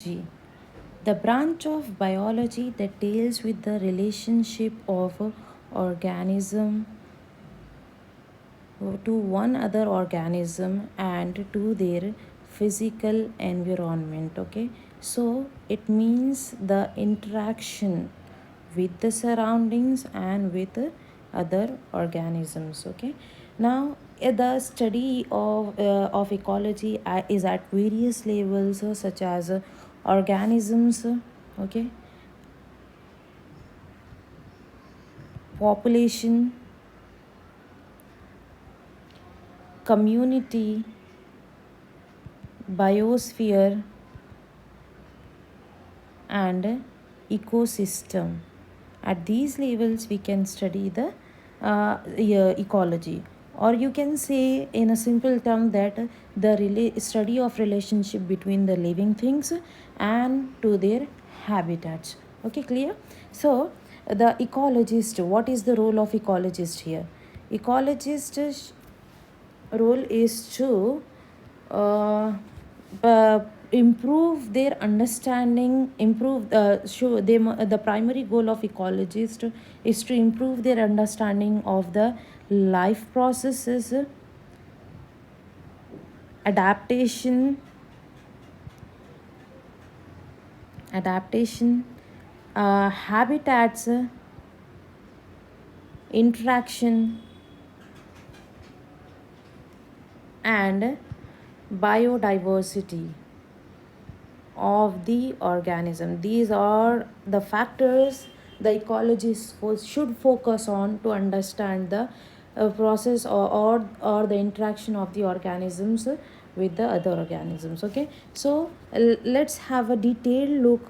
Ecology, the branch of biology that deals with the relationship of organism to one other organism and to their physical environment. Okay, so it means the interaction with the surroundings and with other organisms. Okay, now the study of ecology is at various levels, such as organisms, okay, population, community, biosphere, and ecosystem. At these levels, we can study the ecology, or you can say in a simple term that the study of relationship between the living things and to their habitats. Okay, clear? So, the ecologist, what is the role of ecologist here? Ecologist role is to uh, uh, improve their understanding, improve show them. The primary goal of ecologist is to improve their understanding of the life processes, adaptation, adaptation, habitats, interaction, and biodiversity of the organism. These are the factors the ecologist should focus on to understand the process, or the interaction of the organisms with the other organisms. Okay, so let's have a detailed look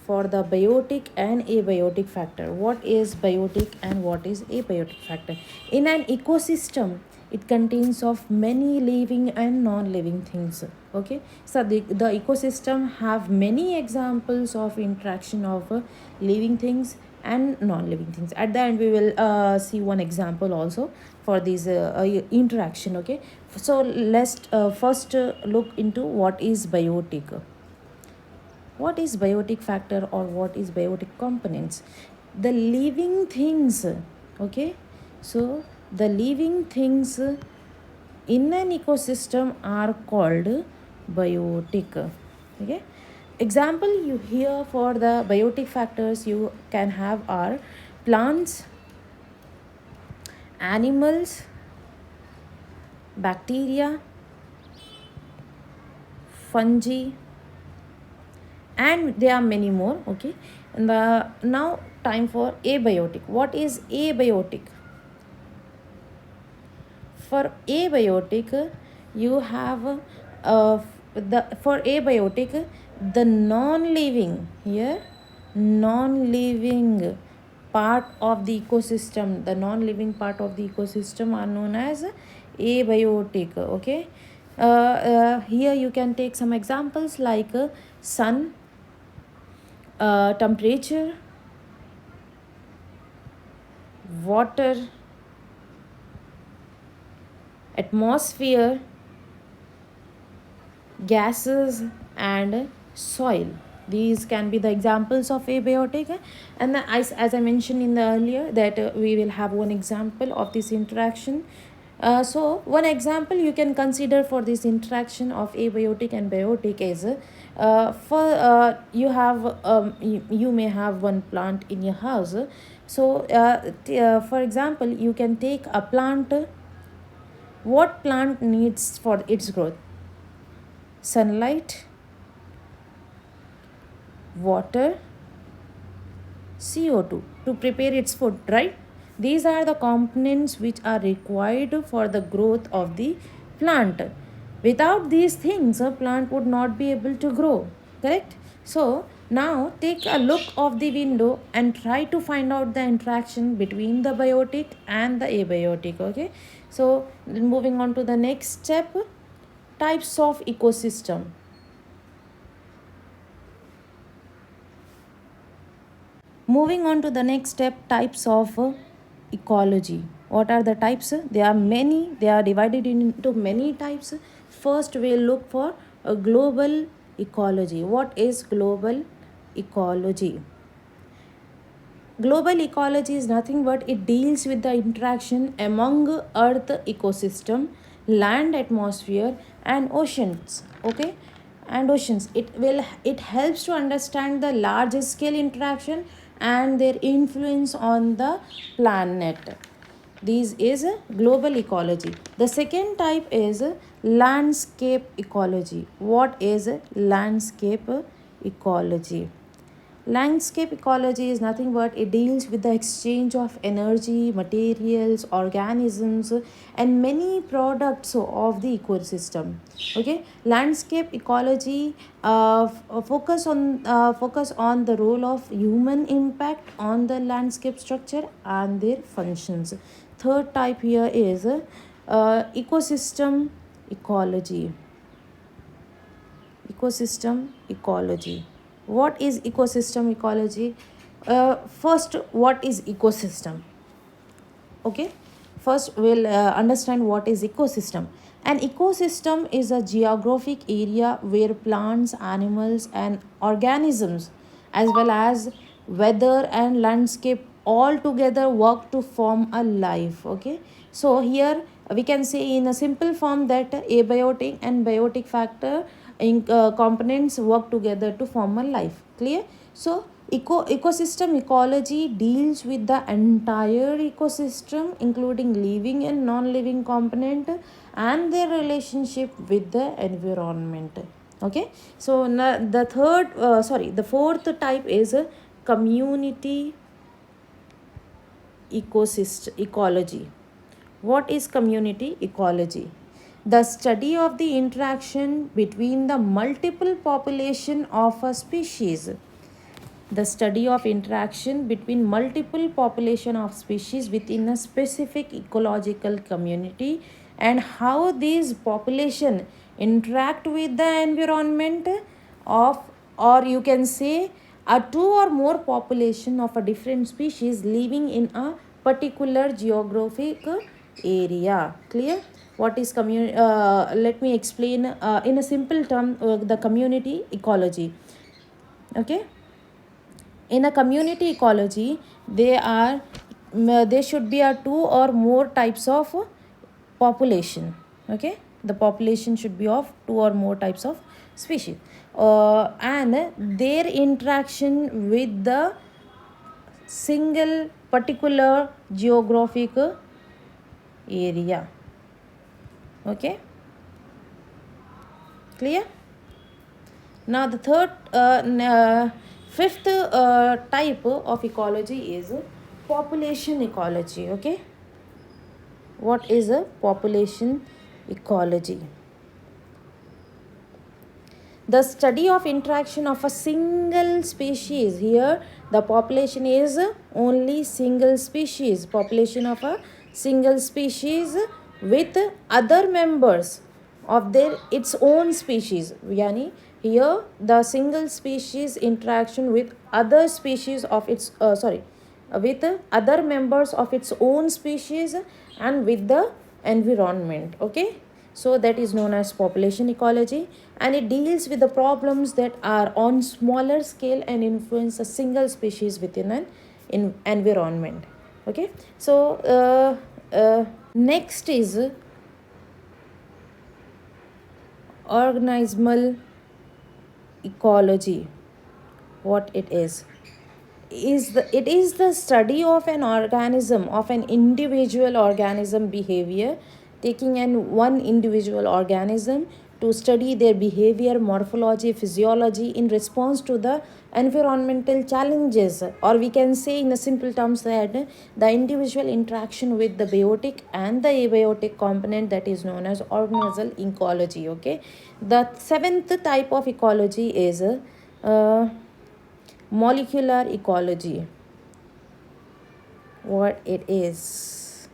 for the biotic and abiotic factor. What is biotic and what is abiotic factor? In an ecosystem, it contains of many living and non-living things. Okay, so the ecosystem have many examples of interaction of living things and non-living things. At the end, we will see one example also for this interaction. Okay, so let's first look into what is biotic. What is biotic factor or what is biotic components? The living things. Okay, so the living things in an ecosystem are called biotic. Okay, example you here for the biotic factors you can have are plants, animals, bacteria, fungi, and there are many more. Okay, and now time for abiotic. What is abiotic? For abiotic, you have the for abiotic, the non-living here, non-living part of the ecosystem, the non-living part of the ecosystem are known as abiotic. Okay, here you can take some examples like sun, temperature, water, atmosphere, gases, and soil. These can be the examples of abiotic. And as I mentioned in the earlier that we will have one example of this interaction. So one example you can consider for this interaction of abiotic and biotic is for you have you may have one plant in your house. So for example, you can take a plant. What plant needs for its growth? Sunlight, water, CO2 to prepare its food, right? These are the components which are required for the growth of the plant. Without these things, a plant would not be able to grow, correct? So, now take a look of the window and try to find out the interaction between the biotic and the abiotic. Okay, so moving on to the next step, types of ecosystem. Moving on to the next step, types of ecology. What are the types? There are many, they are divided into many types. First, we'll look for a global ecology. What is global ecology? Global ecology is nothing but it deals with the interaction among earth ecosystem, land atmosphere and oceans. Okay, and oceans. It helps to understand the large scale interaction and their influence on the planet. This is global ecology. The second type is landscape ecology. What is landscape ecology? Landscape ecology is nothing but it deals with the exchange of energy, materials, organisms, and many products of the ecosystem. Okay, landscape ecology focus on the role of human impact on the landscape structure and their functions. Third type here is ecosystem ecology. Ecosystem ecology. What is ecosystem ecology? First, what is ecosystem? Okay, first we'll understand what is ecosystem. An ecosystem is a geographic area where plants, animals and organisms as well as weather and landscape all together work to form a life. Okay, so here we can say in a simple form that abiotic and biotic factor components work together to form a life. Clear? So ecosystem ecology deals with the entire ecosystem, including living and non-living component and their relationship with the environment. Okay, so the fourth type is community ecosystem ecology. What is community ecology? The study of the interaction between the multiple population of a species. The study of interaction between multiple population of species within a specific ecological community and how these population interact with the environment of, or you can say a two or more population of a different species living in a particular geographic area. Clear? What is community? Let me explain in a simple term the community ecology. Okay, in a community ecology there should be a two or more types of population. Okay, the population should be of two or more types of species and their interaction with the single particular geographic area. Okay, clear? Now the fifth type of ecology is population ecology. Okay, what is a population ecology? The study of interaction of a single species. Here the population is only single species, population of a single species with other members of their its own species. Yani here the single species interaction with other species of its with other members of its own species and with the environment. Okay, so that is known as population ecology, and it deals with the problems that are on smaller scale and influence a single species within an environment. Okay, so next is organismal ecology. What it is it is the study of an organism, of an individual organism behavior, taking an one individual organism to study their behavior, morphology, physiology in response to the environmental challenges, or we can say in a simple terms that the individual interaction with the biotic and the abiotic component, that is known as organismal ecology. Okay, the seventh type of ecology is molecular ecology. What it is?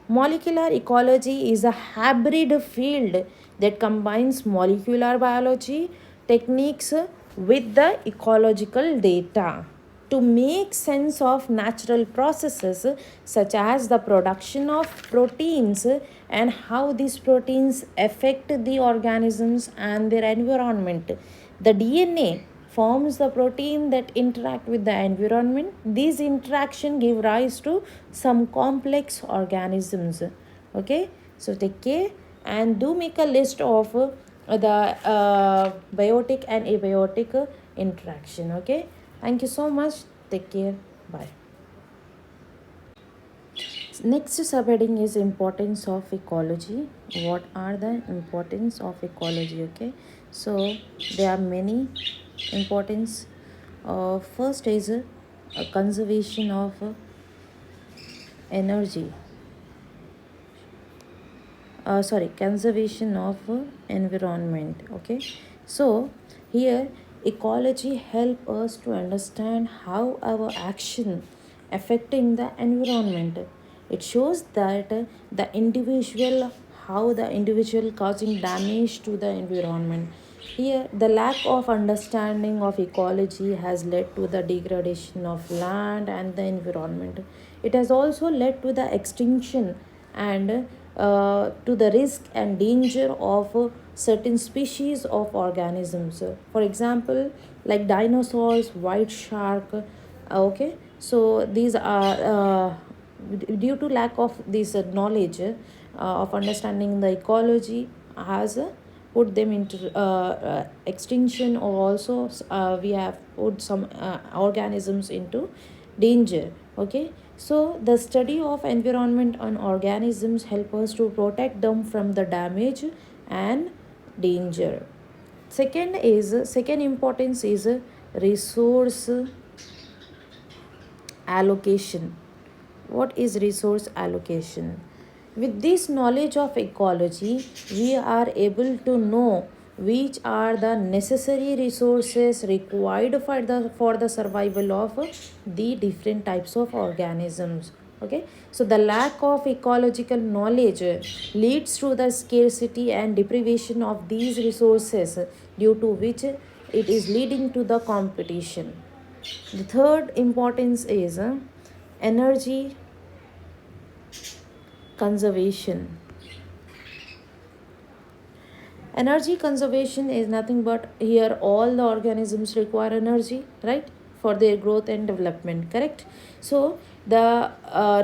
Molecular ecology is a hybrid field that combines molecular biology techniques with the ecological data to make sense of natural processes such as the production of proteins and how these proteins affect the organisms and their environment. The DNA forms the protein that interact with the environment. These interaction give rise to some complex organisms. Okay, so take care and do make a list of the biotic and abiotic interaction. Okay, thank you so much. Take care. Bye. Next subheading is importance of ecology. What are the importance of ecology? Okay, so there are many importance. First is a conservation of energy. Conservation of environment. Okay, so here ecology help us to understand how our action affecting the environment. It shows that the individual how the individual causing damage to the environment. Here the lack of understanding of ecology has led to the degradation of land and the environment. It has also led to the extinction and to the risk and danger of certain species of organisms. For example, like dinosaurs, white shark. Okay, so these are due to lack of this knowledge of understanding the ecology has put them into extinction, or also we have put some organisms into danger. Okay, so the study of environment and organisms help us to protect them from the damage and danger. Second importance is resource allocation. What is resource allocation? With this knowledge of ecology, we are able to know which are the necessary resources required for the survival of the different types of organisms. Okay, so the lack of ecological knowledge leads to the scarcity and deprivation of these resources, due to which it is leading to the competition. The third importance is energy conservation. Energy conservation is nothing but here all the organisms require energy, right, for their growth and development, correct? So the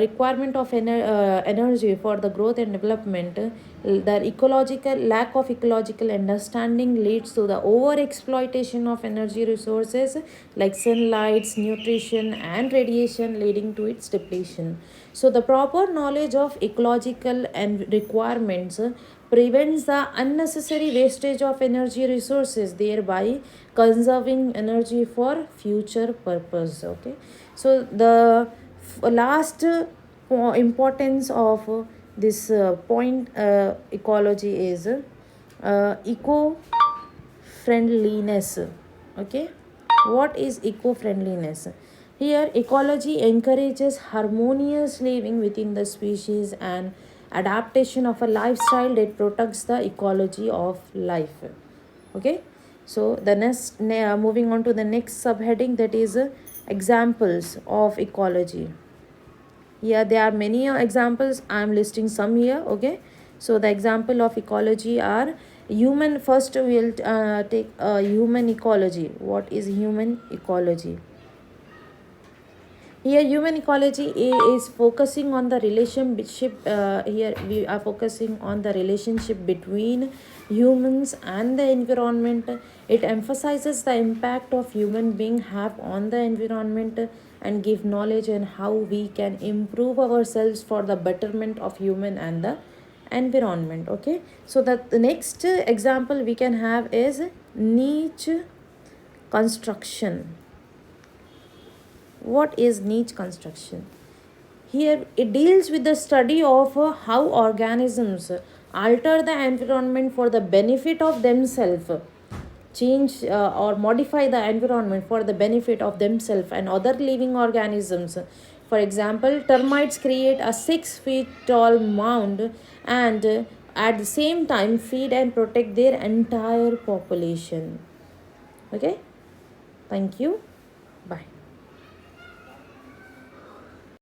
requirement of energy for the growth and development, the ecological lack of ecological understanding leads to the over exploitation of energy resources like sunlight, nutrition and radiation, leading to its depletion. So the proper knowledge of ecological and requirements prevents the unnecessary wastage of energy resources, thereby conserving energy for future purpose. Okay, so the last importance of this point ecology is eco friendliness. Okay, what is eco friendliness? Here ecology encourages harmonious living within the species and adaptation of a lifestyle that protects the ecology of life. Okay, so the next moving on to the next subheading, that is examples of ecology. Yeah, there are many examples. I am listing some here. Okay, so the example of ecology are human. First we'll take human ecology. What is human ecology? Here human ecology is focusing on the relationship. Here we are focusing on the relationship between humans and the environment. It emphasizes the impact of human being have on the environment and give knowledge on how we can improve ourselves for the betterment of human and the environment. Okay, so that the next example we can have is niche construction. What is niche construction? Here it deals with the study of how organisms alter the environment for the benefit of themselves, change or modify the environment for the benefit of themselves and other living organisms. For example, termites create a 6 feet tall mound and at the same time feed and protect their entire population. Okay, thank you.